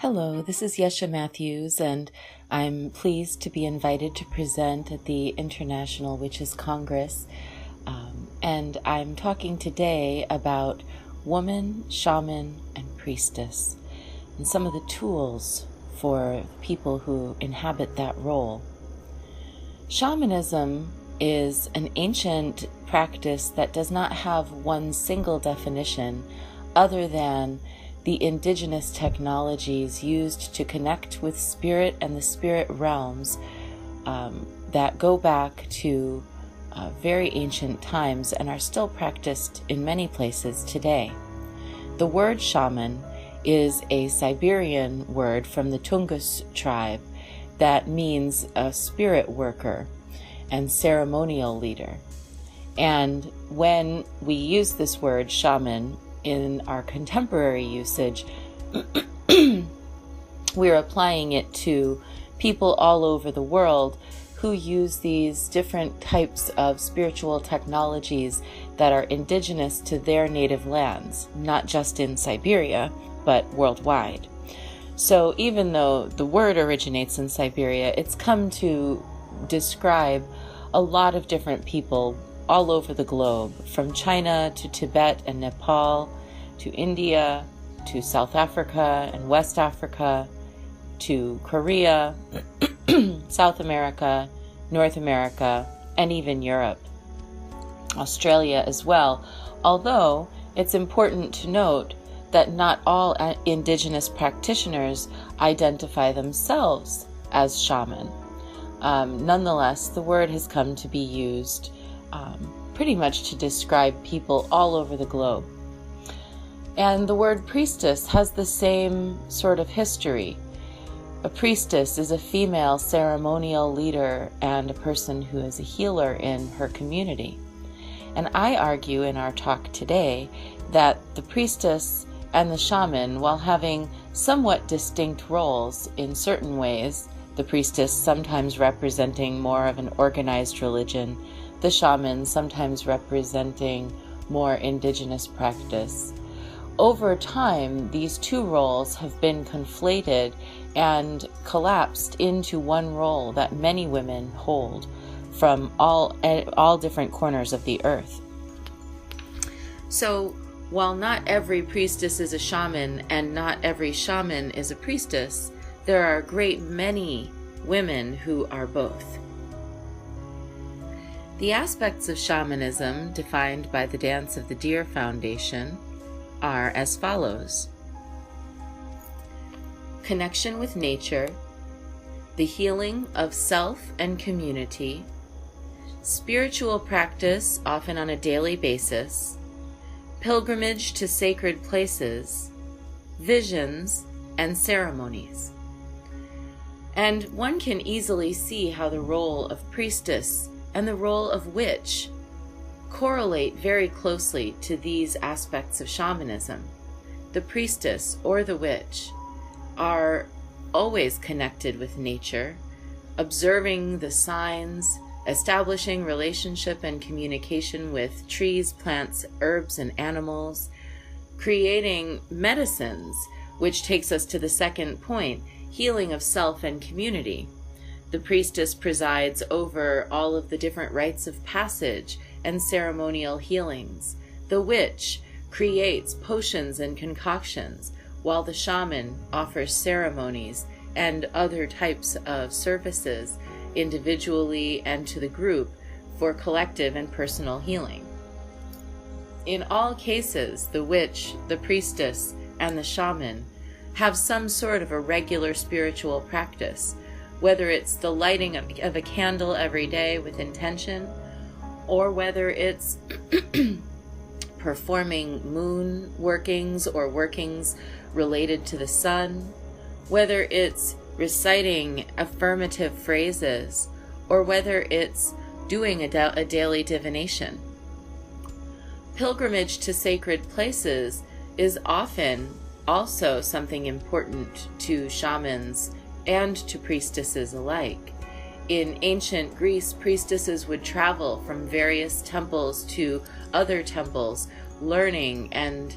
Hello, this is Yeshe Matthews, and I'm pleased to be invited to present at the International Witches Congress. And I'm talking today about woman, shaman, and priestess, and some of the tools for people who inhabit that role. Shamanism is an ancient practice that does not have one single definition other than the indigenous technologies used to connect with spirit and the spirit realms that go back to very ancient times and are still practiced in many places today. The word shaman is a Siberian word from the Tungus tribe that means a spirit worker and ceremonial leader. And when we use this word shaman in our contemporary usage, we're applying it to people all over the world who use these different types of spiritual technologies that are indigenous to their native lands, not just in Siberia, but worldwide. So even though the word originates in Siberia, it's come to describe a lot of different people all over the globe, from China to Tibet and Nepal, to India, to South Africa and West Africa, to Korea, South America, North America, and even Europe, Australia as well. Although it's important to note that not all indigenous practitioners identify themselves as shaman. Nonetheless, the word has come to be used pretty much to describe people all over the globe. And the word priestess has the same sort of history. A priestess is a female ceremonial leader and a person who is a healer in her community. And I argue in our talk today that the priestess and the shaman, while having somewhat distinct roles in certain ways, the priestess sometimes representing more of an organized religion, the shaman sometimes representing more indigenous practice. Over time, these two roles have been conflated and collapsed into one role that many women hold from all different corners of the earth. So, while not every priestess is a shaman and not every shaman is a priestess, there are a great many women who are both. The aspects of shamanism defined by the Dance of the Deer Foundation are as follows: connection with nature, the healing of self and community, spiritual practice often on a daily basis, pilgrimage to sacred places, visions, and ceremonies. And one can easily see how the role of priestess and the role of witch correlate very closely to these aspects of shamanism. The priestess or the witch are always connected with nature, observing the signs, establishing relationship and communication with trees, plants, herbs, and animals, creating medicines, which takes us to the second point, healing of self and community. The priestess presides over all of the different rites of passage and ceremonial healings. The witch creates potions and concoctions, while the shaman offers ceremonies and other types of services individually and to the group for collective and personal healing. In all cases, the witch, the priestess, and the shaman have some sort of a regular spiritual practice, whether it's the lighting of a candle every day with intention, or whether it's performing moon workings or workings related to the sun, whether it's reciting affirmative phrases, or whether it's doing a daily divination. Pilgrimage to sacred places is often also something important to shamans and to priestesses alike. In ancient Greece, priestesses would travel from various temples to other temples, learning and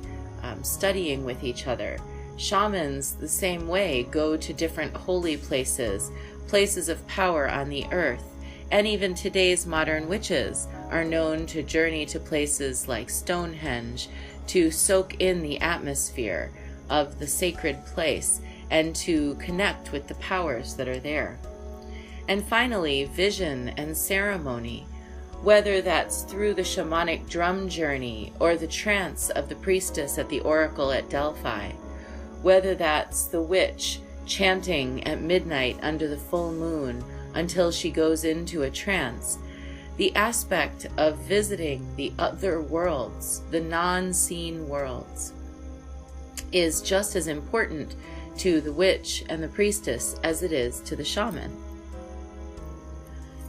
studying with each other. Shamans, the same way, go to different holy places, places of power on the earth, and even today's modern witches are known to journey to places like Stonehenge to soak in the atmosphere of the sacred place and to connect with the powers that are there. And finally, vision and ceremony, whether that's through the shamanic drum journey or the trance of the priestess at the oracle at Delphi, whether that's the witch chanting at midnight under the full moon until she goes into a trance, the aspect of visiting the other worlds, the non-seen worlds, is just as important to the witch and the priestess as it is to the shaman.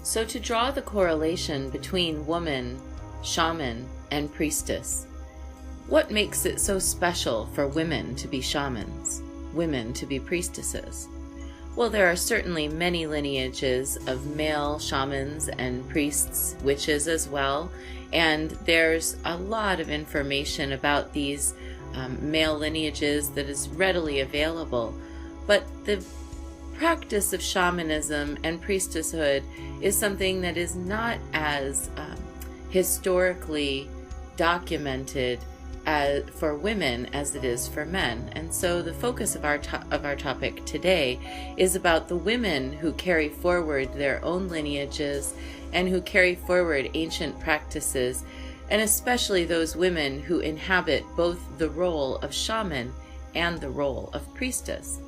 So to draw the correlation between woman, shaman, and priestess, what makes it so special for women to be shamans, women to be priestesses? Well, there are certainly many lineages of male shamans and priests, witches as well, and there's a lot of information about these male lineages that is readily available. But the practice of shamanism and priestesshood is something that is not as historically documented for women as it is for men. And so the focus of our topic today is about the women who carry forward their own lineages and who carry forward ancient practices, and especially those women who inhabit both the role of shaman and the role of priestess.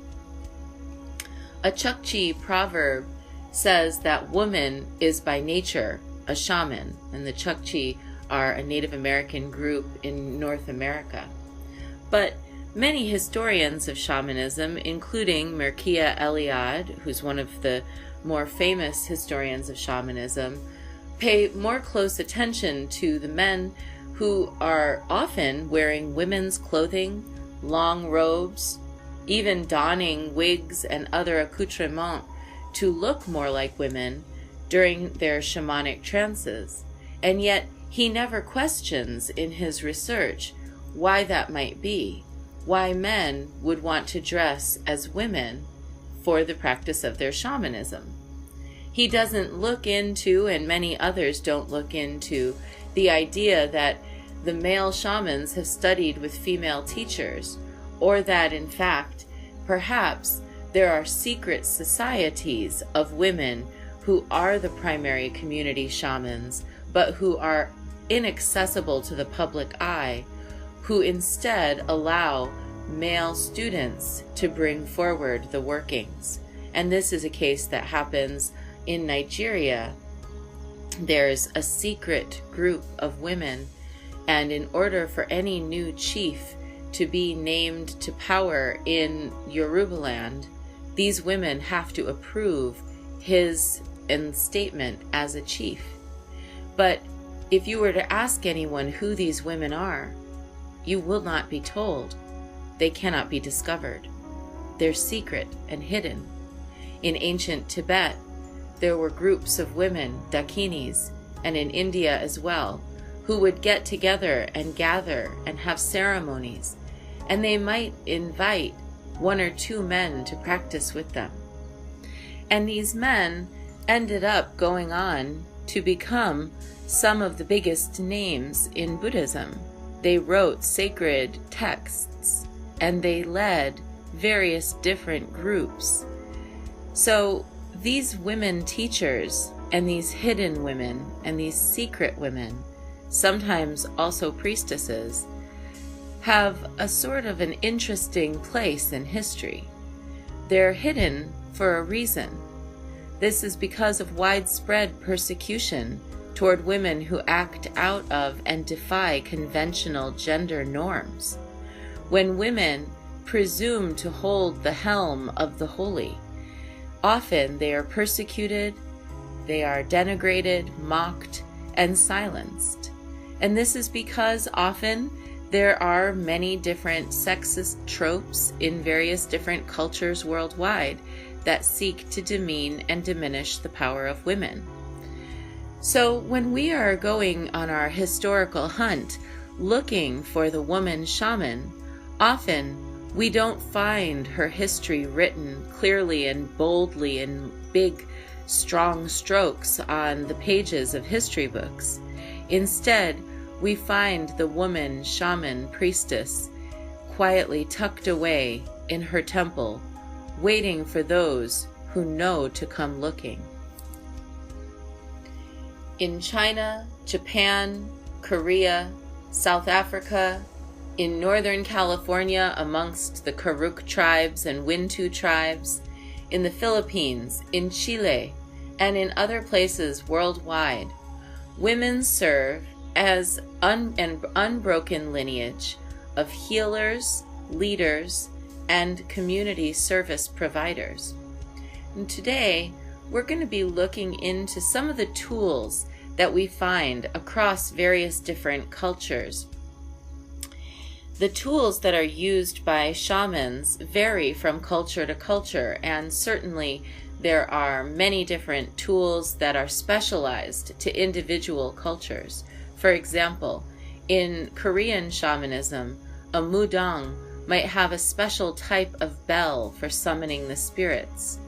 A Chukchi proverb says that woman is by nature a shaman, and the Chukchi are a Native American group in North America. But many historians of shamanism, including Mircea Eliade, who's one of the more famous historians of shamanism, pay more close attention to the men who are often wearing women's clothing, long robes, even donning wigs and other accoutrements to look more like women during their shamanic trances. And yet he never questions in his research why that might be, why men would want to dress as women for the practice of their shamanism. He doesn't look into, and many others don't look into, the idea that the male shamans have studied with female teachers, or that in fact, perhaps there are secret societies of women who are the primary community shamans, but who are inaccessible to the public eye, who instead allow male students to bring forward the workings. And this is a case that happens in Nigeria. There's a secret group of women, and in order for any new chief to be named to power in Yorubaland, these women have to approve his instatement as a chief. But if you were to ask anyone who these women are, you will not be told. They cannot be discovered. They're secret and hidden. In ancient Tibet, there were groups of women, dakinis, and in India as well, who would get together and gather and have ceremonies, and they might invite 1 or 2 men to practice with them. And these men ended up going on to become some of the biggest names in Buddhism. They wrote sacred texts, and they led various different groups. So these women teachers, and these hidden women, and these secret women, sometimes also priestesses, have a sort of an interesting place in history. They're hidden for a reason. This is because of widespread persecution toward women who act out of and defy conventional gender norms. When women presume to hold the helm of the holy, often they are persecuted, they are denigrated, mocked, and silenced. And this is because often there are many different sexist tropes in various different cultures worldwide that seek to demean and diminish the power of women. So when we are going on our historical hunt, looking for the woman shaman, often We don't find her history written clearly and boldly in big, strong strokes on the pages of history books. Instead, we find the woman shaman priestess quietly tucked away in her temple, waiting for those who know to come looking. In China, Japan, Korea, South Africa, in Northern California amongst the Karuk tribes and Wintu tribes, in the Philippines, in Chile, and in other places worldwide, women serve as an unbroken lineage of healers, leaders, and community service providers. And today, we're going to be looking into some of the tools that we find across various different cultures. The tools that are used by shamans vary from culture to culture, and certainly there are many different tools that are specialized to individual cultures. For example, in Korean shamanism, a mudang might have a special type of bell for summoning the spirits,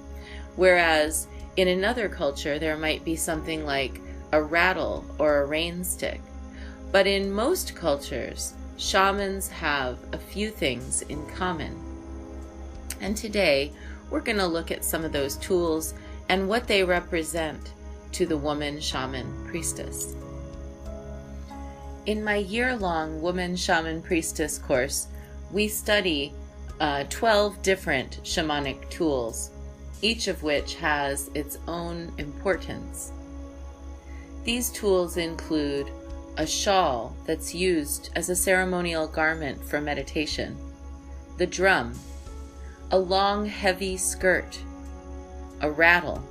whereas in another culture there might be something like a rattle or a rain stick. But in most cultures, shamans have a few things in common. And today, we're going to look at some of those tools and what they represent to the woman shaman priestess. In my year-long Woman Shaman Priestess course, we study 12 different shamanic tools, each of which has its own importance. These tools include a shawl that's used as a ceremonial garment for meditation, the drum, a long heavy skirt, a rattle,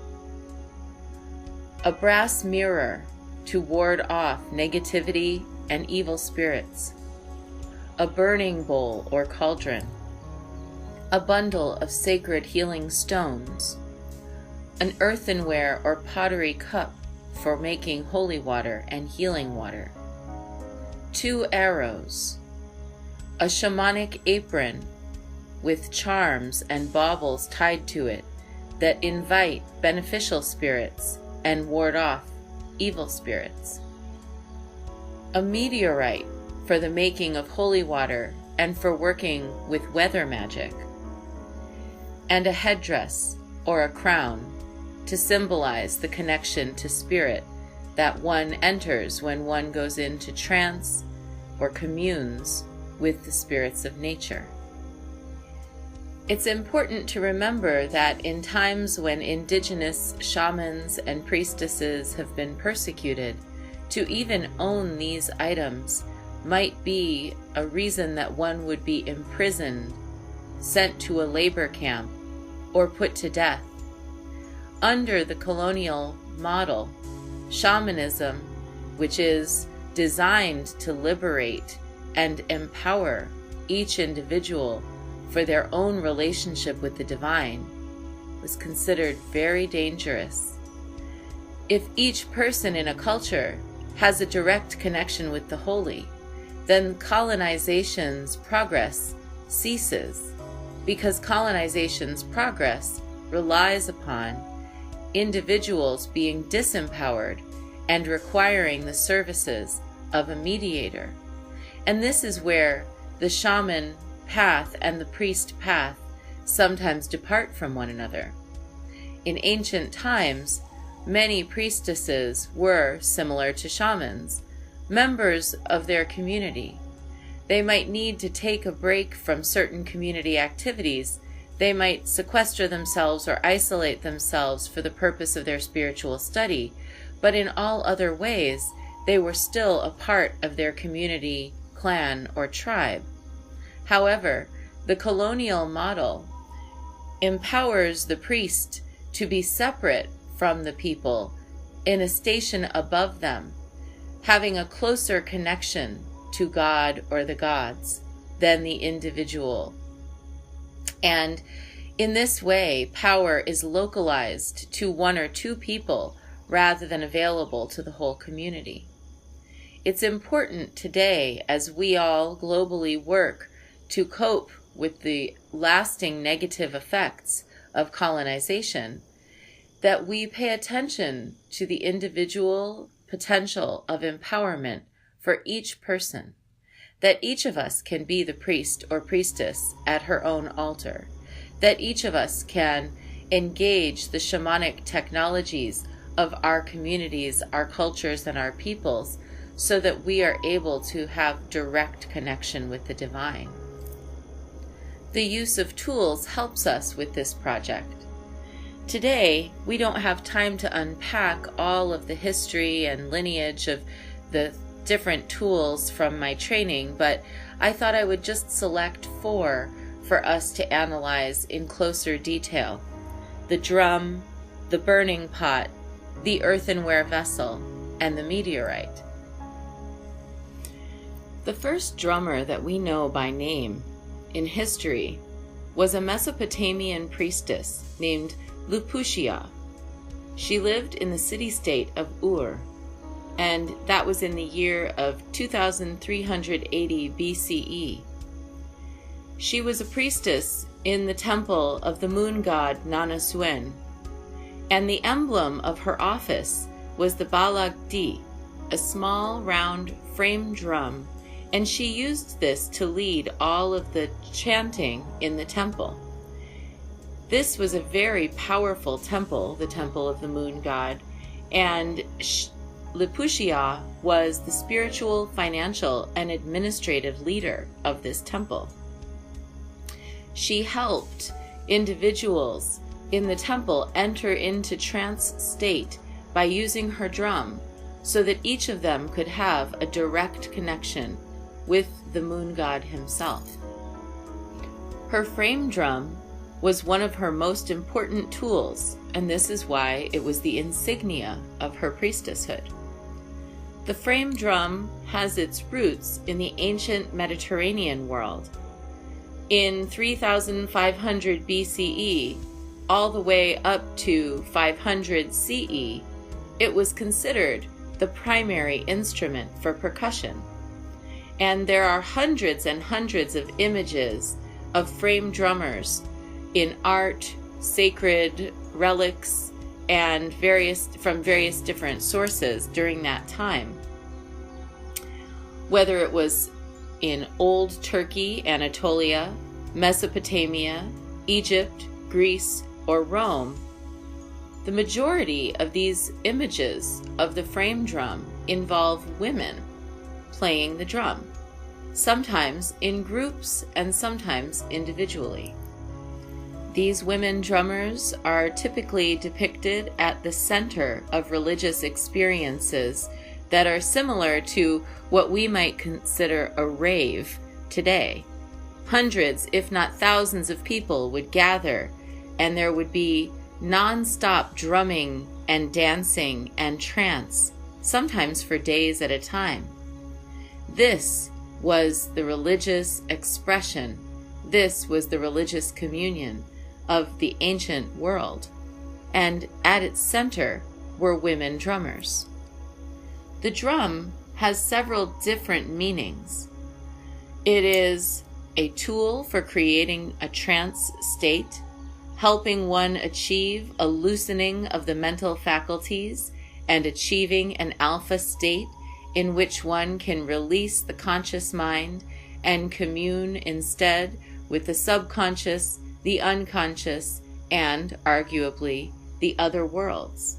a brass mirror to ward off negativity and evil spirits, a burning bowl or cauldron, a bundle of sacred healing stones, an earthenware or pottery cup for making holy water and healing water, 2 arrows, a shamanic apron with charms and baubles tied to it that invite beneficial spirits and ward off evil spirits, a meteorite for the making of holy water and for working with weather magic, and a headdress or a crown to symbolize the connection to spirit that one enters when one goes into trance or communes with the spirits of nature. It's important to remember that in times when indigenous shamans and priestesses have been persecuted, to even own these items might be a reason that one would be imprisoned, sent to a labor camp, or put to death. Under the colonial model, shamanism, which is designed to liberate and empower each individual for their own relationship with the divine, was considered very dangerous. If each person in a culture has a direct connection with the holy, then colonization's progress ceases, because colonization's progress relies upon individuals being disempowered and requiring the services of a mediator. And this is where the shaman path and the priest path sometimes depart from one another. In ancient times, many priestesses were similar to shamans, members of their community. They might need to take a break from certain community activities. They might sequester themselves or isolate themselves for the purpose of their spiritual study, but in all other ways, they were still a part of their community, clan, or tribe. However, the colonial model empowers the priest to be separate from the people, in a station above them, having a closer connection to God or the gods than the individual. And in this way, power is localized to 1 or 2 people rather than available to the whole community. It's important today, as we all globally work to cope with the lasting negative effects of colonization, that we pay attention to the individual potential of empowerment for each person, that each of us can be the priest or priestess at her own altar, that each of us can engage the shamanic technologies of our communities, our cultures, and our peoples, so that we are able to have direct connection with the divine. The use of tools helps us with this project. Today, we don't have time to unpack all of the history and lineage of the different tools from my training, but I thought I would just select 4 for us to analyze in closer detail: the drum, the burning pot, the earthenware vessel, and the meteorite. The first drummer that we know by name in history was a Mesopotamian priestess named Lupushia. She lived in the city-state of Ur, and that was in the year of 2380 BCE. She was a priestess in the temple of the moon god Nanasuen, and the emblem of her office was the balagdi, a small round frame drum, and she used this to lead all of the chanting in the temple. This was a very powerful temple, the temple of the moon god, and Lupushia was the spiritual, financial, and administrative leader of this temple. She helped individuals in the temple enter into trance state by using her drum, so that each of them could have a direct connection with the moon god himself. Her frame drum was one of her most important tools, and this is why it was the insignia of her priestesshood. The frame drum has its roots in the ancient Mediterranean world. In 3500 BCE, all the way up to 500 CE, it was considered the primary instrument for percussion. And there are hundreds and hundreds of images of frame drummers in art, sacred relics, and from various different sources during that time. Whether it was in Old Turkey, Anatolia, Mesopotamia, Egypt, Greece, or Rome, the majority of these images of the frame drum involve women playing the drum, sometimes in groups and sometimes individually. These women drummers are typically depicted at the center of religious experiences that are similar to what we might consider a rave today. Hundreds, if not thousands, of people would gather, and there would be non-stop drumming and dancing and trance, sometimes for days at a time. This was the religious expression. This was the religious communion of the ancient world, and at its center were women drummers. The drum has several different meanings. It is a tool for creating a trance state, helping one achieve a loosening of the mental faculties and achieving an alpha state in which one can release the conscious mind and commune instead with the subconscious, the unconscious, and, arguably, the other worlds.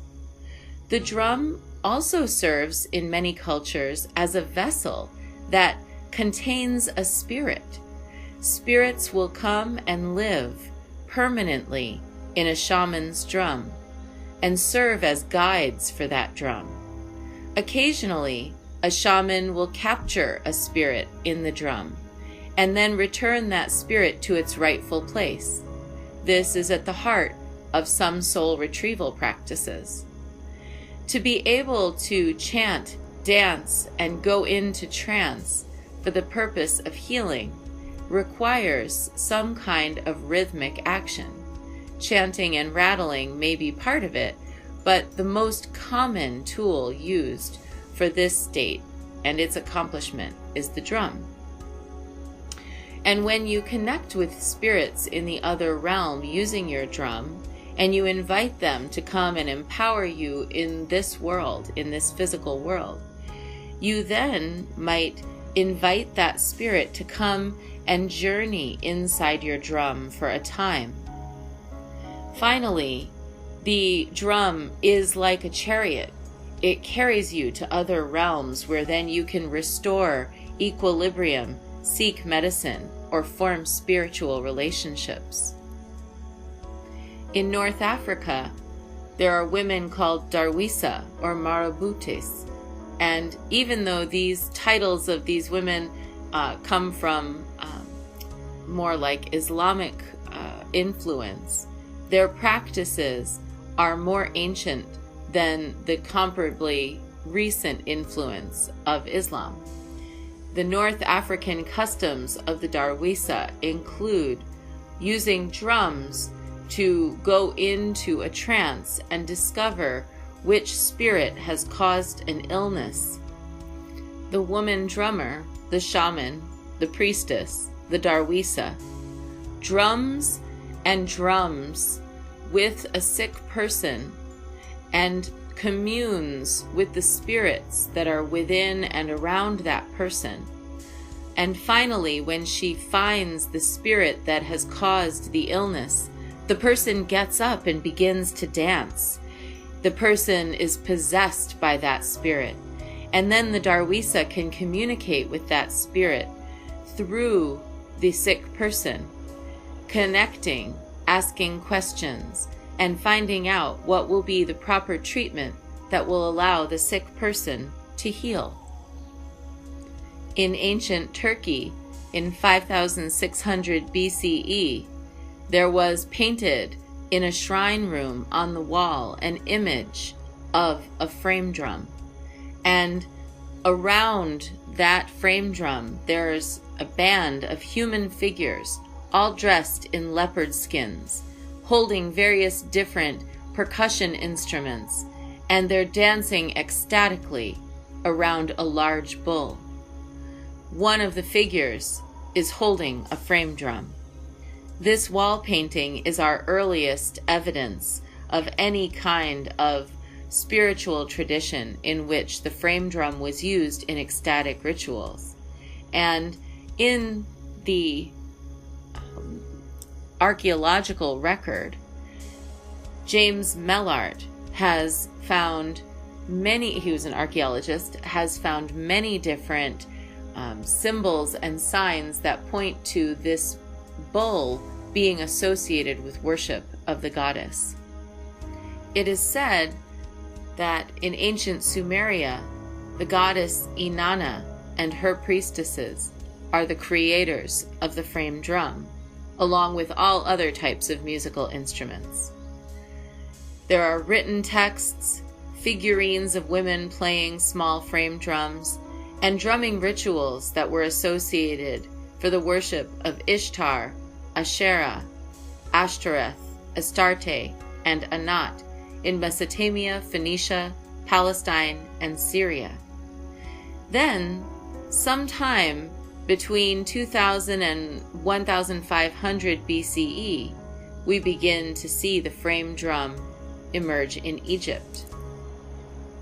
The drum also serves in many cultures as a vessel that contains a spirit. Spirits will come and live permanently in a shaman's drum and serve as guides for that drum. Occasionally, a shaman will capture a spirit in the drum and then return that spirit to its rightful place. This is at the heart of some soul retrieval practices. To be able to chant, dance, and go into trance for the purpose of healing requires some kind of rhythmic action. Chanting and rattling may be part of it, but the most common tool used for this state and its accomplishment is the drum. And when you connect with spirits in the other realm using your drum, and you invite them to come and empower you in this world, in this physical world, you then might invite that spirit to come and journey inside your drum for a time. Finally, the drum is like a chariot. It carries you to other realms where then you can restore equilibrium, seek medicine, or form spiritual relationships. In North Africa, there are women called Darwisa or Marabutes, and even though these titles of these women come from more like Islamic influence, their practices are more ancient than the comparably recent influence of Islam. The North African customs of the Darwisa include using drums to go into a trance and discover which spirit has caused an illness. The woman drummer, the shaman, the priestess, the Darwisa, drums and drums with a sick person and communes with the spirits that are within and around that person. And finally, when she finds the spirit that has caused the illness, the person gets up and begins to dance. The person is possessed by that spirit. And then the Darwisa can communicate with that spirit through the sick person, connecting, asking questions, and finding out what will be the proper treatment that will allow the sick person to heal. In ancient Turkey, in 5600 BCE, there was painted in a shrine room on the wall an image of a frame drum. And around that frame drum, there's a band of human figures, all dressed in leopard skins, holding various different percussion instruments, and they're dancing ecstatically around a large bull. One of the figures is holding a frame drum. This wall painting is our earliest evidence of any kind of spiritual tradition in which the frame drum was used in ecstatic rituals. And in the archaeological record, James Mellart has found many, he was an archaeologist, has found many different symbols and signs that point to this bull being associated with worship of the goddess. It is said that in ancient Sumeria, the goddess Inanna and her priestesses are the creators of the frame drum, along with all other types of musical instruments. There are written texts, figurines of women playing small frame drums, and drumming rituals that were associated for the worship of Ishtar, Asherah, Ashtoreth, Astarte, and Anat in Mesopotamia, Phoenicia, Palestine, and Syria. Then, sometime between 2000 and 1500 BCE, we begin to see the frame drum emerge in Egypt.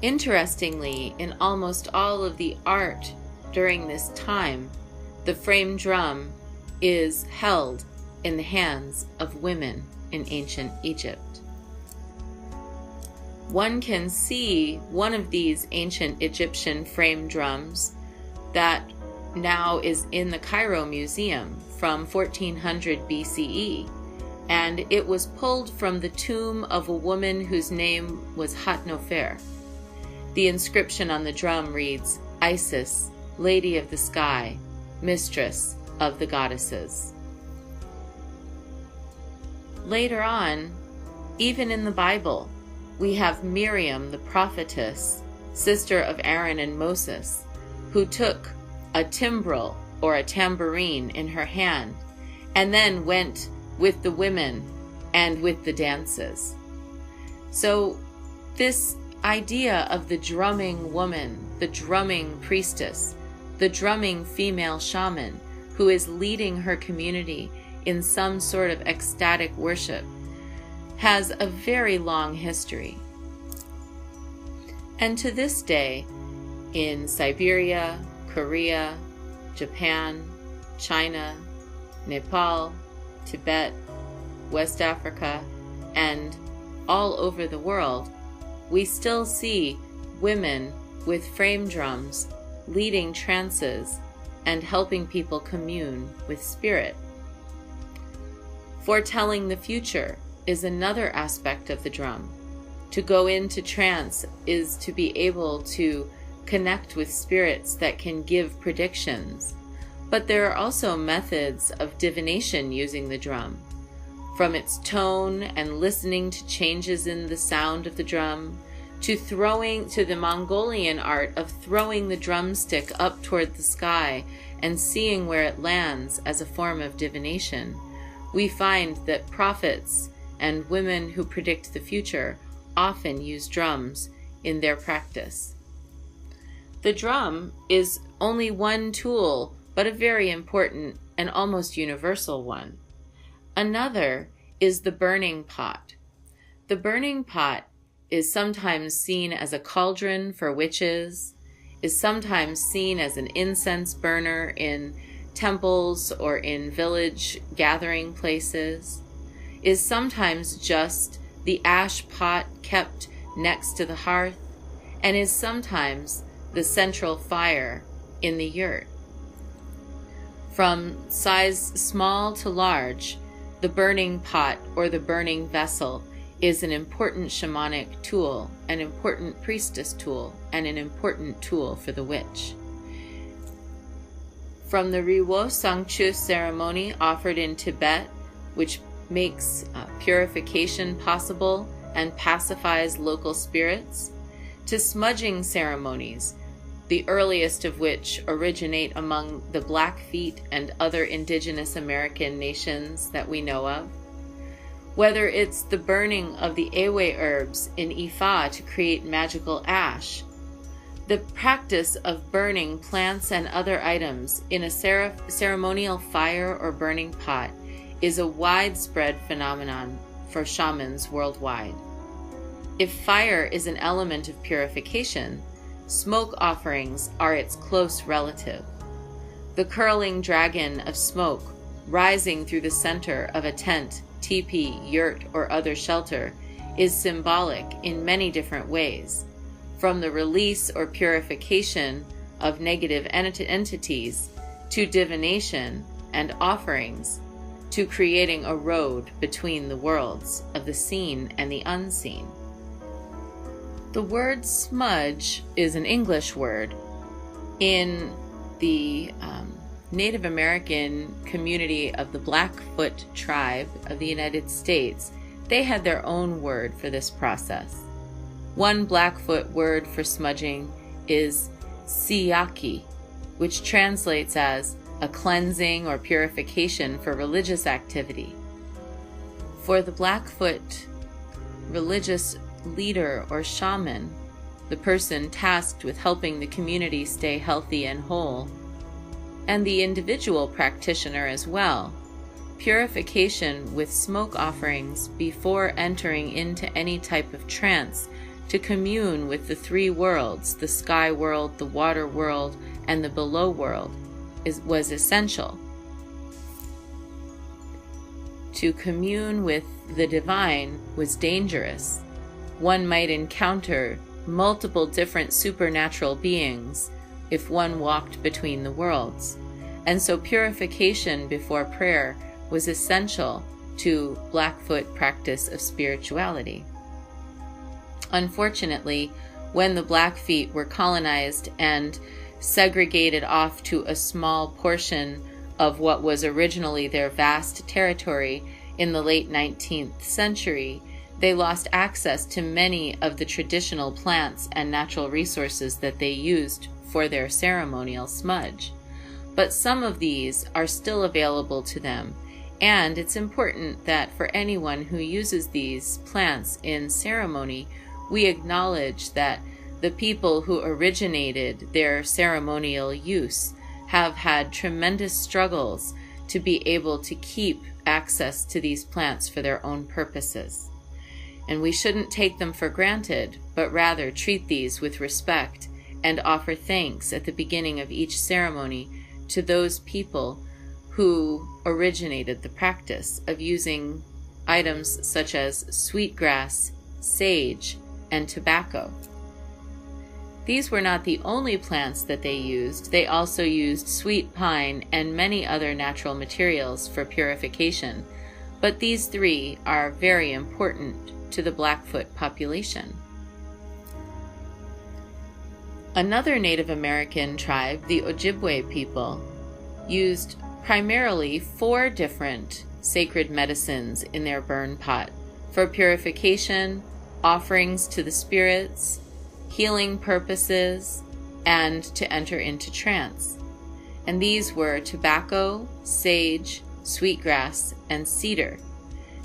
Interestingly, in almost all of the art during this time, the frame drum is held in the hands of women in ancient Egypt. One can see one of these ancient Egyptian frame drums that now is in the Cairo Museum from 1400 BCE, and it was pulled from the tomb of a woman whose name was Hatnofer. The inscription on the drum reads, Isis, Lady of the Sky, Mistress of the Goddesses. Later on, even in the Bible, we have Miriam, the prophetess, sister of Aaron and Moses, who took a timbrel or a tambourine in her hand and then went with the women and with the dances. So this idea of the drumming woman, the drumming priestess, the drumming female shaman who is leading her community in some sort of ecstatic worship, has a very long history. And to this day, in Siberia, Korea, Japan, China, Nepal, Tibet, West Africa, and all over the world, we still see women with frame drums leading trances and helping people commune with spirit. Foretelling the future is another aspect of the drum. To go into trance is to be able to connect with spirits that can give predictions. But there are also methods of divination using the drum. From its tone and listening to changes in the sound of the drum, to the Mongolian art of throwing the drumstick up toward the sky and seeing where it lands as a form of divination, we find that prophets and women who predict the future often use drums in their practice. The drum is only one tool, but a very important and almost universal one. Another is the burning pot. The burning pot is sometimes seen as a cauldron for witches, is sometimes seen as an incense burner in temples or in village gathering places, is sometimes just the ash pot kept next to the hearth, and is sometimes the central fire in the yurt. From size small to large, the burning pot or the burning vessel is an important shamanic tool, an important priestess tool, and an important tool for the witch. From the Riwo Sangchu ceremony offered in Tibet, which makes purification possible and pacifies local spirits, to smudging ceremonies, the earliest of which originate among the Blackfeet and other indigenous American nations that we know of. Whether it's the burning of the Ewe herbs in Ifa to create magical ash, the practice of burning plants and other items in a ceremonial fire or burning pot is a widespread phenomenon for shamans worldwide. If fire is an element of purification, smoke offerings are its close relative. The curling dragon of smoke rising through the center of a tent, teepee, yurt, or other shelter is symbolic in many different ways, from the release or purification of negative entities to divination and offerings, to creating a road between the worlds of the seen and the unseen. The word smudge is an English word. In the Native American community of the Blackfoot tribe of the United States, they had their own word for this process. One Blackfoot word for smudging is siyaki, which translates as a cleansing or purification for religious activity. For the Blackfoot religious leader or shaman, the person tasked with helping the community stay healthy and whole, and the individual practitioner as well, purification with smoke offerings before entering into any type of trance to commune with the three worlds, the sky world, the water world, and the below world, was essential. To commune with the divine was dangerous. One might encounter multiple different supernatural beings if one walked between the worlds, and so purification before prayer was essential to Blackfoot practice of spirituality. Unfortunately, when the Blackfeet were colonized and segregated off to a small portion of what was originally their vast territory in the late 19th century, they lost access to many of the traditional plants and natural resources that they used for their ceremonial smudge. But some of these are still available to them, and it's important that for anyone who uses these plants in ceremony, we acknowledge that the people who originated their ceremonial use have had tremendous struggles to be able to keep access to these plants for their own purposes. And we shouldn't take them for granted, but rather treat these with respect and offer thanks at the beginning of each ceremony to those people who originated the practice of using items such as sweetgrass, sage, and tobacco. These were not the only plants that they used. They also used sweet pine and many other natural materials for purification, but these three are very important to the Blackfoot population. Another Native American tribe, the Ojibwe people, used primarily 4 different sacred medicines in their burn pot for purification, offerings to the spirits, healing purposes, and to enter into trance. And these were tobacco, sage, sweetgrass, and cedar.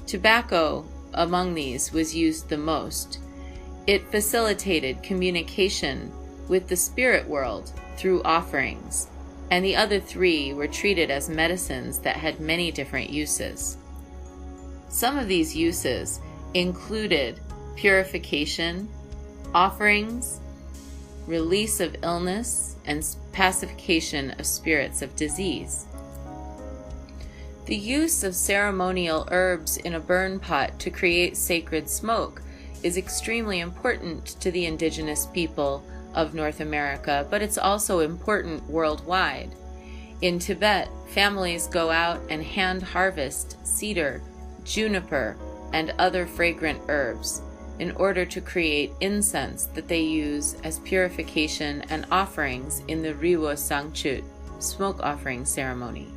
Tobacco among these was used the most. It facilitated communication with the spirit world through offerings, and the other 3 were treated as medicines that had many different uses. Some of these uses included purification, offerings, release of illness, and pacification of spirits of disease. The use of ceremonial herbs in a burn pot to create sacred smoke is extremely important to the indigenous people of North America, but it's also important worldwide. In Tibet, families go out and hand harvest cedar, juniper, and other fragrant herbs in order to create incense that they use as purification and offerings in the Riwo Sangchut smoke offering ceremony.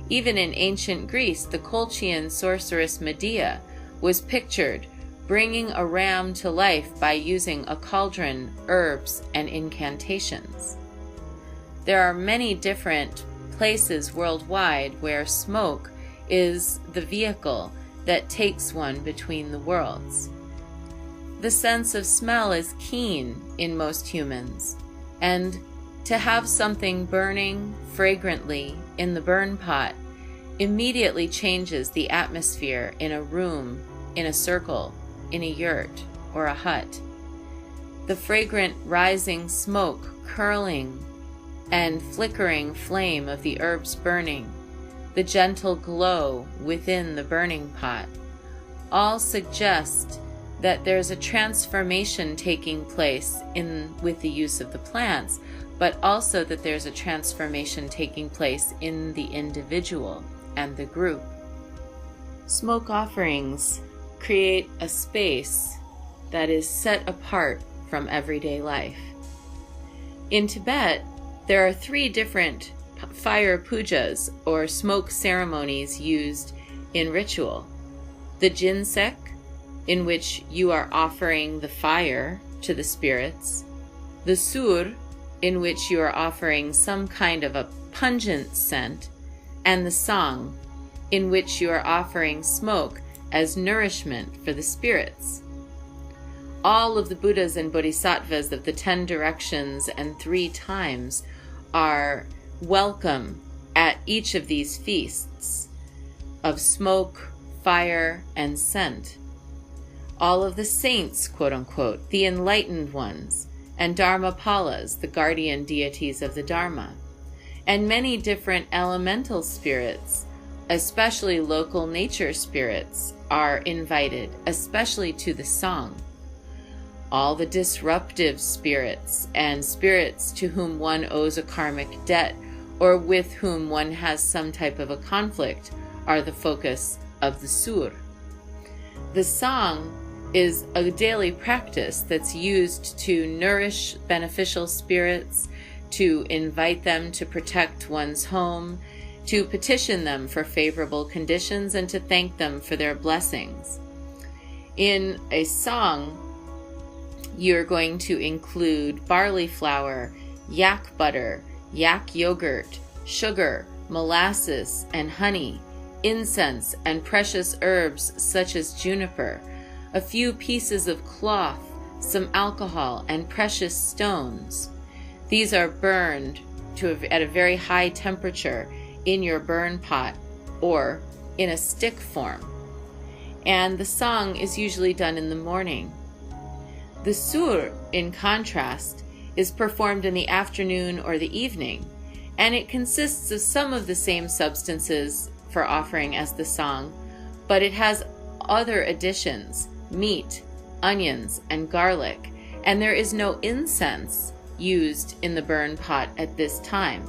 Even in ancient Greece, the Colchian sorceress Medea was pictured bringing a ram to life by using a cauldron, herbs, and incantations. There are many different places worldwide where smoke is the vehicle that takes one between the worlds. The sense of smell is keen in most humans, and to have something burning fragrantly in the burn pot immediately changes the atmosphere in a room, in a circle, in a yurt, or a hut. The fragrant rising smoke curling and flickering flame of the herbs burning, the gentle glow within the burning pot, all suggest that there's a transformation taking place with the use of the plants, but also that there's a transformation taking place in the individual and the group. Smoke offerings create a space that is set apart from everyday life. In Tibet, there are 3 different fire pujas, or smoke ceremonies, used in ritual. The jinsek, in which you are offering the fire to the spirits. The sur, in which you are offering some kind of a pungent scent. And the sang, in which you are offering smoke as nourishment for the spirits. All of the Buddhas and Bodhisattvas of the 10 directions and 3 times are welcome at each of these feasts of smoke, fire, and scent. All of the saints, quote unquote, the enlightened ones, and Dharmapalas, the guardian deities of the Dharma, and many different elemental spirits, especially local nature spirits, are invited, especially to the song. All the disruptive spirits and spirits to whom one owes a karmic debt or with whom one has some type of a conflict are the focus of the sur. The song is a daily practice that's used to nourish beneficial spirits, to invite them to protect one's home, to petition them for favorable conditions, and to thank them for their blessings. In a song, you're going to include barley flour, yak butter, yak yogurt, sugar, molasses, and honey, incense, and precious herbs such as juniper, a few pieces of cloth, some alcohol, and precious stones. These are burned at a very high temperature in your burn pot or in a stick form. And the song is usually done in the morning. The sur, in contrast, is performed in the afternoon or the evening, and it consists of some of the same substances for offering as the song, but it has other additions, meat, onions, and garlic, and there is no incense used in the burn pot at this time.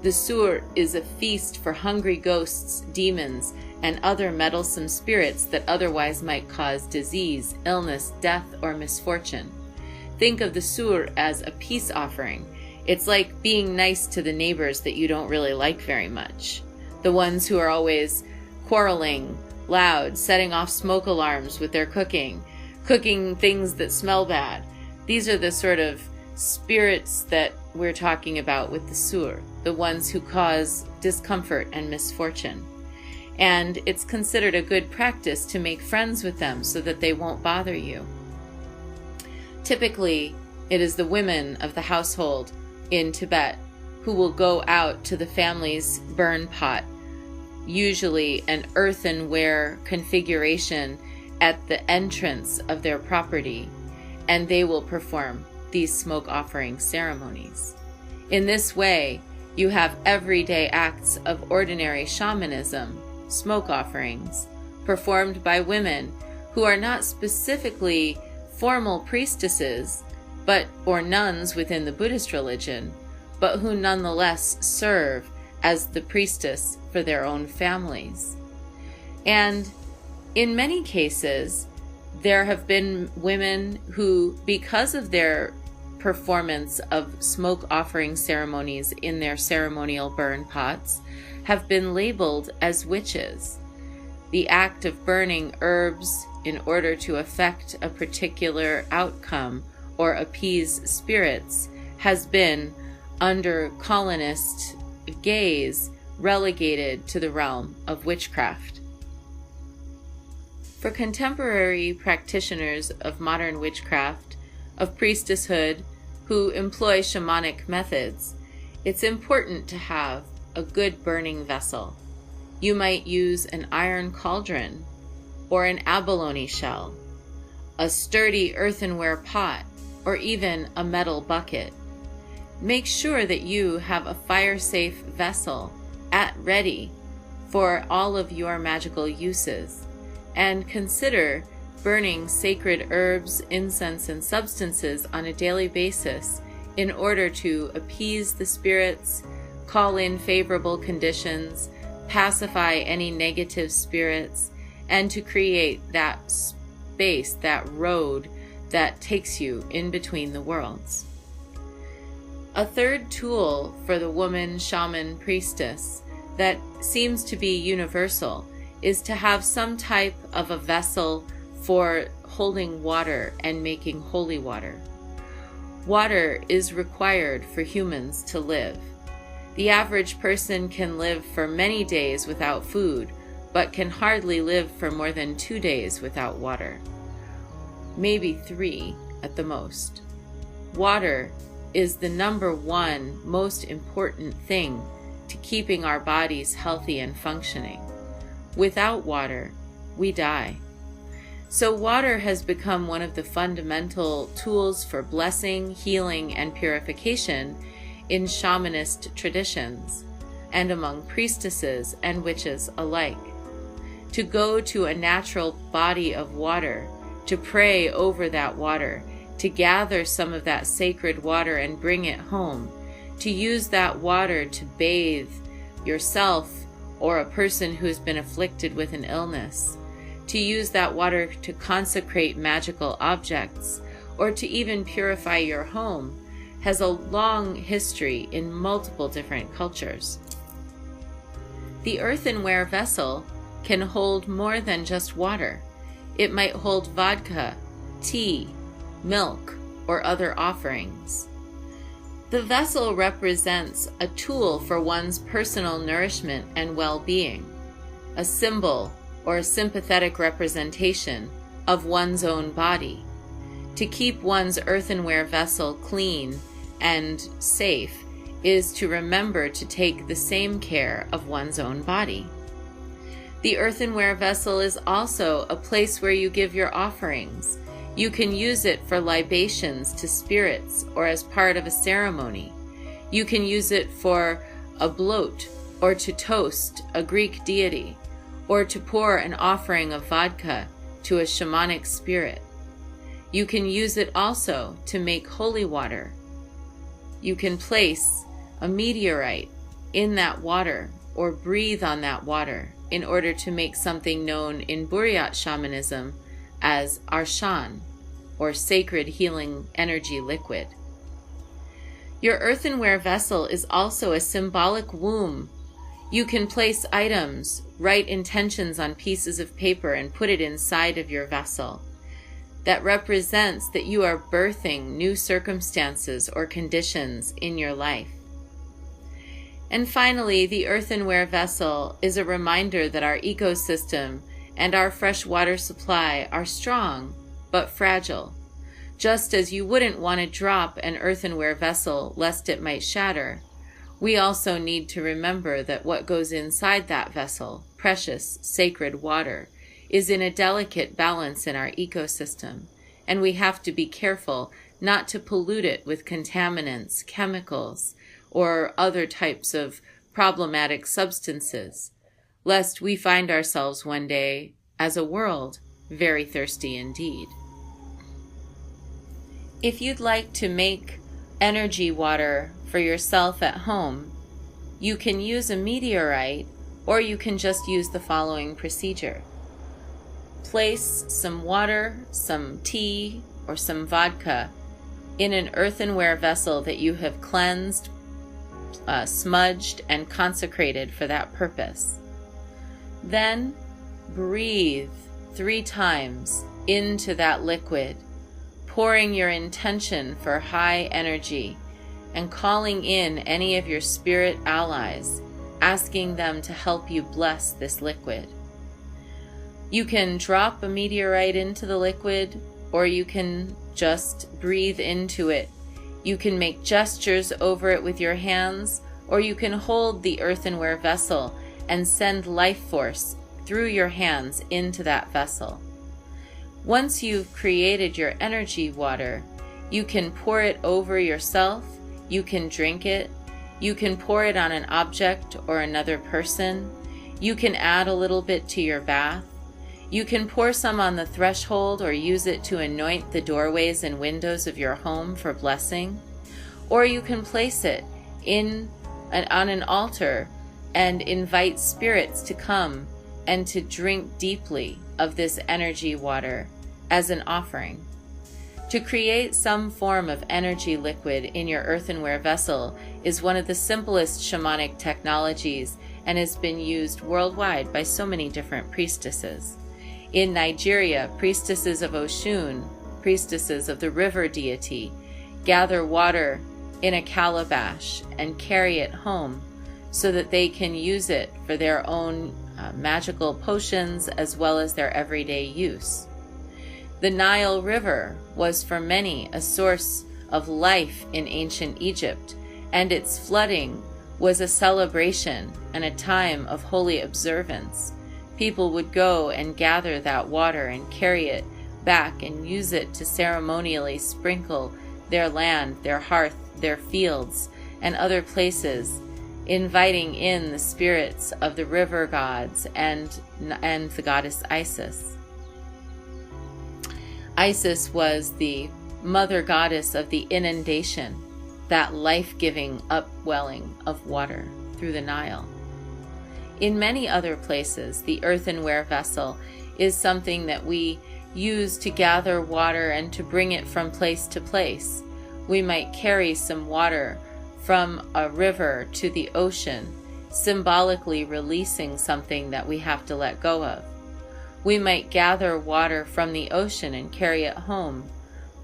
The sur is a feast for hungry ghosts, demons, and other meddlesome spirits that otherwise might cause disease, illness, death, or misfortune. Think of the sur as a peace offering. It's like being nice to the neighbors that you don't really like very much. The ones who are always quarreling, loud, setting off smoke alarms with their cooking things that smell bad. These are the sort of spirits that we're talking about with the sur, the ones who cause discomfort and misfortune. And it's considered a good practice to make friends with them so that they won't bother you. Typically, it is the women of the household in Tibet who will go out to the family's burn pot, usually an earthenware configuration at the entrance of their property, and they will perform these smoke offering ceremonies. In this way, you have everyday acts of ordinary shamanism, smoke offerings, performed by women who are not specifically formal priestesses, or nuns within the Buddhist religion, but who nonetheless serve as the priestess for their own families. And in many cases, there have been women who, because of their performance of smoke offering ceremonies in their ceremonial burn pots, have been labeled as witches. The act of burning herbs in order to effect a particular outcome or appease spirits has been, under colonist gaze, relegated to the realm of witchcraft. For contemporary practitioners of modern witchcraft, of priestesshood, who employ shamanic methods, it's important to have a good burning vessel. You might use an iron cauldron or an abalone shell, a sturdy earthenware pot, or even a metal bucket. Make sure that you have a fire-safe vessel at ready for all of your magical uses, and consider burning sacred herbs, incense, and substances on a daily basis in order to appease the spirits, call in favorable conditions, pacify any negative spirits, and to create that space, that road that takes you in between the worlds. A third tool for the woman shaman priestess that seems to be universal is to have some type of a vessel for holding water and making holy water. Water is required for humans to live. The average person can live for many days without food, but can hardly live for more than 2 days without water. Maybe 3 at the most. Water is the number one most important thing to keeping our bodies healthy and functioning. Without water, we die. So water has become one of the fundamental tools for blessing, healing, and purification in shamanist traditions, and among priestesses and witches alike. To go to a natural body of water, to pray over that water, to gather some of that sacred water and bring it home, to use that water to bathe yourself or a person who has been afflicted with an illness, to use that water to consecrate magical objects, or to even purify your home, has a long history in multiple different cultures. The earthenware vessel can hold more than just water. It might hold vodka, tea, milk, or other offerings. The vessel represents a tool for one's personal nourishment and well-being, a symbol or a sympathetic representation of one's own body. To keep one's earthenware vessel clean and safe, is to remember to take the same care of one's own body. The earthenware vessel is also a place where you give your offerings. You can use it for libations to spirits or as part of a ceremony. You can use it for a bloat or to toast a Greek deity or to pour an offering of vodka to a shamanic spirit. You can use it also to make holy water. You can place a meteorite in that water or breathe on that water in order to make something known in Buryat shamanism as arshan, or sacred healing energy liquid. Your earthenware vessel is also a symbolic womb. You can place items, write intentions on pieces of paper and put it inside of your vessel. That represents that you are birthing new circumstances or conditions in your life. And finally, the earthenware vessel is a reminder that our ecosystem and our fresh water supply are strong but fragile. Just as you wouldn't want to drop an earthenware vessel lest it might shatter, we also need to remember that what goes inside that vessel, precious, sacred water, is in a delicate balance in our ecosystem, and we have to be careful not to pollute it with contaminants, chemicals, or other types of problematic substances, lest we find ourselves one day, as a world, very thirsty indeed. If you'd like to make energy water for yourself at home, you can use a meteorite, or you can just use the following procedure. Place some water, some tea, or some vodka in an earthenware vessel that you have cleansed, smudged, and consecrated for that purpose. Then breathe 3 times into that liquid, pouring your intention for high energy and calling in any of your spirit allies, asking them to help you bless this liquid. You can drop a meteorite into the liquid, or you can just breathe into it. You can make gestures over it with your hands, or you can hold the earthenware vessel and send life force through your hands into that vessel. Once you've created your energy water, you can pour it over yourself, you can drink it, you can pour it on an object or another person, you can add a little bit to your bath, you can pour some on the threshold or use it to anoint the doorways and windows of your home for blessing, or you can place it on an altar and invite spirits to come and to drink deeply of this energy water as an offering. To create some form of energy liquid in your earthenware vessel is one of the simplest shamanic technologies and has been used worldwide by so many different priestesses. In Nigeria, priestesses of Oshun, priestesses of the river deity, gather water in a calabash and carry it home so that they can use it for their own magical potions as well as their everyday use. The Nile River was for many a source of life in ancient Egypt, and its flooding was a celebration and a time of holy observance. People would go and gather that water and carry it back and use it to ceremonially sprinkle their land, their hearth, their fields, and other places, inviting in the spirits of the river gods and the goddess Isis. Isis was the mother goddess of the inundation, that life-giving upwelling of water through the Nile. In many other places, the earthenware vessel is something that we use to gather water and to bring it from place to place. We might carry some water from a river to the ocean, symbolically releasing something that we have to let go of. We might gather water from the ocean and carry it home,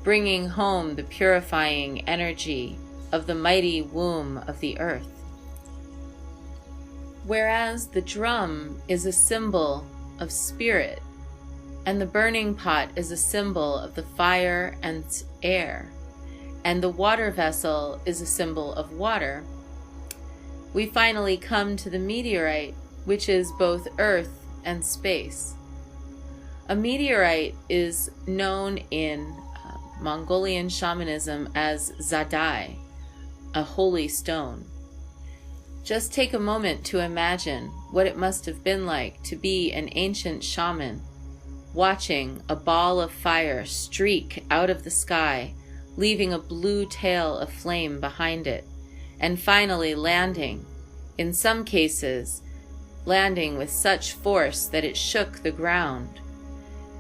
bringing home the purifying energy of the mighty womb of the earth. Whereas the drum is a symbol of spirit, and the burning pot is a symbol of the fire and air, and the water vessel is a symbol of water, we finally come to the meteorite, which is both earth and space. A meteorite is known in Mongolian shamanism as zadai, a holy stone. Just take a moment to imagine what it must have been like to be an ancient shaman, watching a ball of fire streak out of the sky, leaving a blue tail of flame behind it, and finally landing, in some cases, landing with such force that it shook the ground,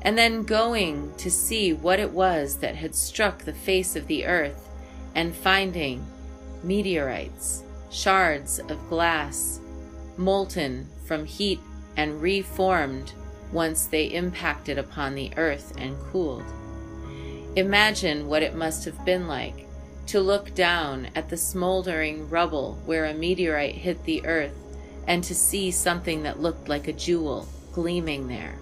and then going to see what it was that had struck the face of the earth, and finding meteorites, shards of glass, molten from heat and reformed once they impacted upon the earth and cooled. Imagine what it must have been like to look down at the smoldering rubble where a meteorite hit the earth and to see something that looked like a jewel gleaming there.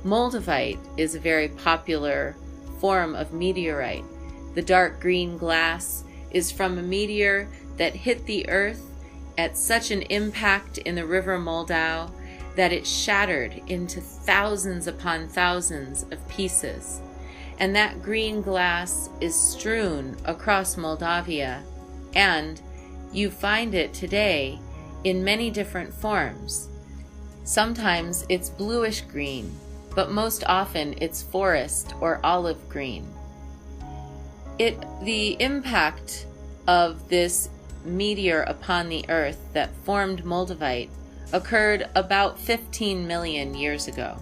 Moldavite is a very popular form of meteorite. The dark green glass is from a meteor that hit the earth at such an impact in the river Moldau that it shattered into thousands upon thousands of pieces. And that green glass is strewn across Moldavia, and you find it today in many different forms. Sometimes it's bluish green, but most often it's forest or olive green. The impact of this meteor upon the earth that formed Moldavite occurred about 15 million years ago.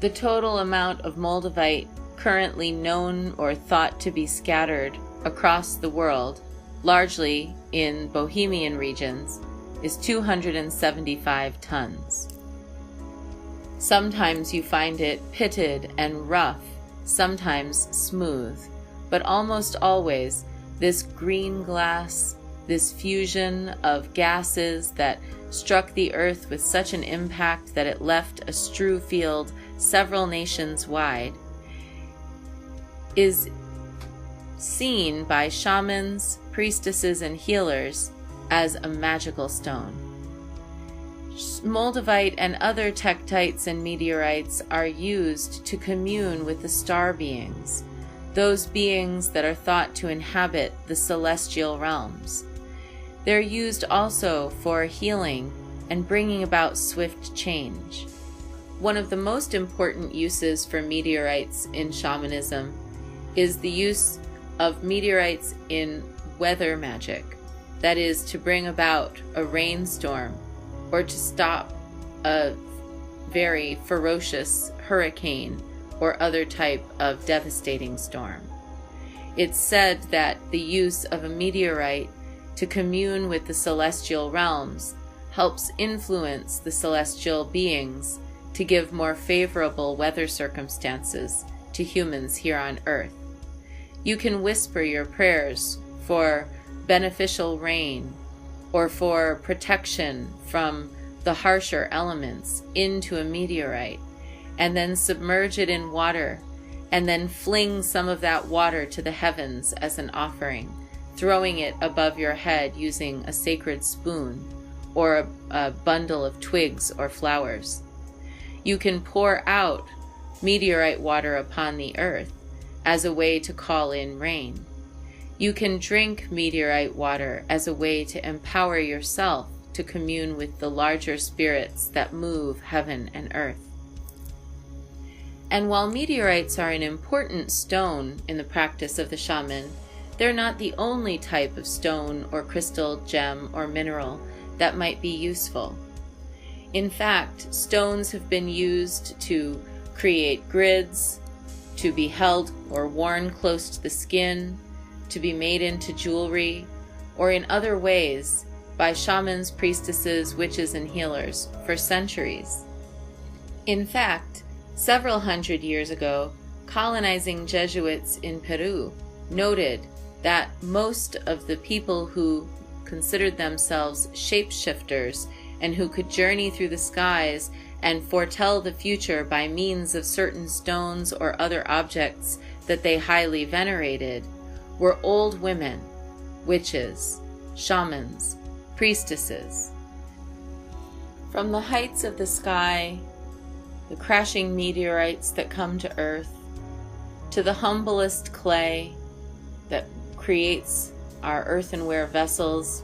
The total amount of Moldavite currently known or thought to be scattered across the world, largely in Bohemian regions, is 275 tons. Sometimes you find it pitted and rough, sometimes smooth, but almost always this green glass, this fusion of gases that struck the earth with such an impact that it left a strew field several nations wide, is seen by shamans, priestesses, and healers as a magical stone. Moldavite and other tektites and meteorites are used to commune with the star beings, those beings that are thought to inhabit the celestial realms. They're used also for healing and bringing about swift change. One of the most important uses for meteorites in shamanism is the use of meteorites in weather magic, that is, to bring about a rainstorm or to stop a very ferocious hurricane or other type of devastating storm. It's said that the use of a meteorite to commune with the celestial realms helps influence the celestial beings to give more favorable weather circumstances to humans here on Earth. You can whisper your prayers for beneficial rain or for protection from the harsher elements into a meteorite, and then submerge it in water, and then fling some of that water to the heavens as an offering, throwing it above your head using a sacred spoon or a bundle of twigs or flowers. You can pour out meteorite water upon the earth as a way to call in rain. You can drink meteorite water as a way to empower yourself to commune with the larger spirits that move heaven and earth. And while meteorites are an important stone in the practice of the shaman, they're not the only type of stone or crystal, gem, or mineral that might be useful. In fact, stones have been used to create grids, to be held or worn close to the skin, to be made into jewelry, or in other ways by shamans, priestesses, witches, and healers for centuries. In fact, several hundred years ago, colonizing Jesuits in Peru noted that most of the people who considered themselves shapeshifters and who could journey through the skies and foretell the future by means of certain stones or other objects that they highly venerated were old women, witches, shamans, priestesses. From the heights of the sky, the crashing meteorites that come to earth, to the humblest clay that creates our earthenware vessels,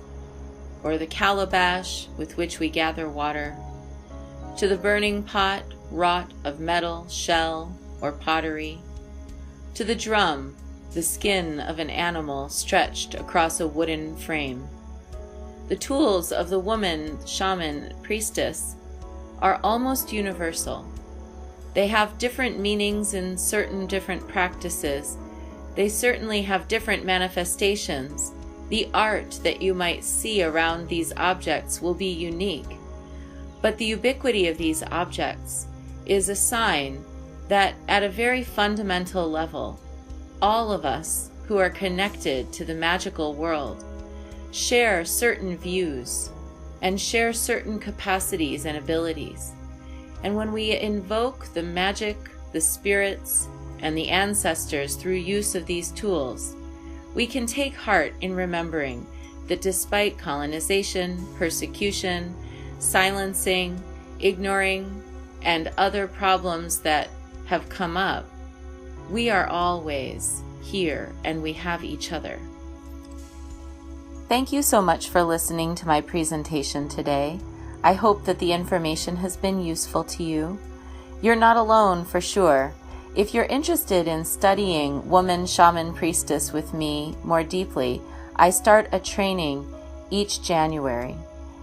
or the calabash with which we gather water, to the burning pot wrought of metal, shell, or pottery, to the drum, the skin of an animal stretched across a wooden frame. The tools of the woman shaman priestess are almost universal. They have different meanings in certain different practices. They certainly have different manifestations. The art that you might see around these objects will be unique. But the ubiquity of these objects is a sign that at a very fundamental level, all of us who are connected to the magical world share certain views and share certain capacities and abilities. And when we invoke the magic, the spirits, and the ancestors through use of these tools, we can take heart in remembering that despite colonization, persecution, silencing, ignoring, and other problems that have come up, we are always here and we have each other. Thank you so much for listening to my presentation today. I hope that the information has been useful to you. You're not alone for sure. If you're interested in studying Woman Shaman Priestess with me more deeply, I start a training each January,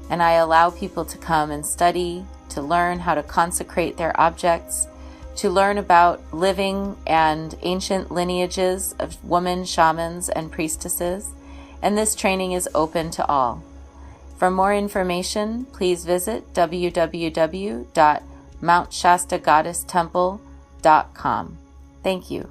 and I allow people to come and study, to learn how to consecrate their objects, to learn about living and ancient lineages of women shamans and priestesses, and this training is open to all. For more information, please visit www.mountshastagaddesstemple.com. Thank you.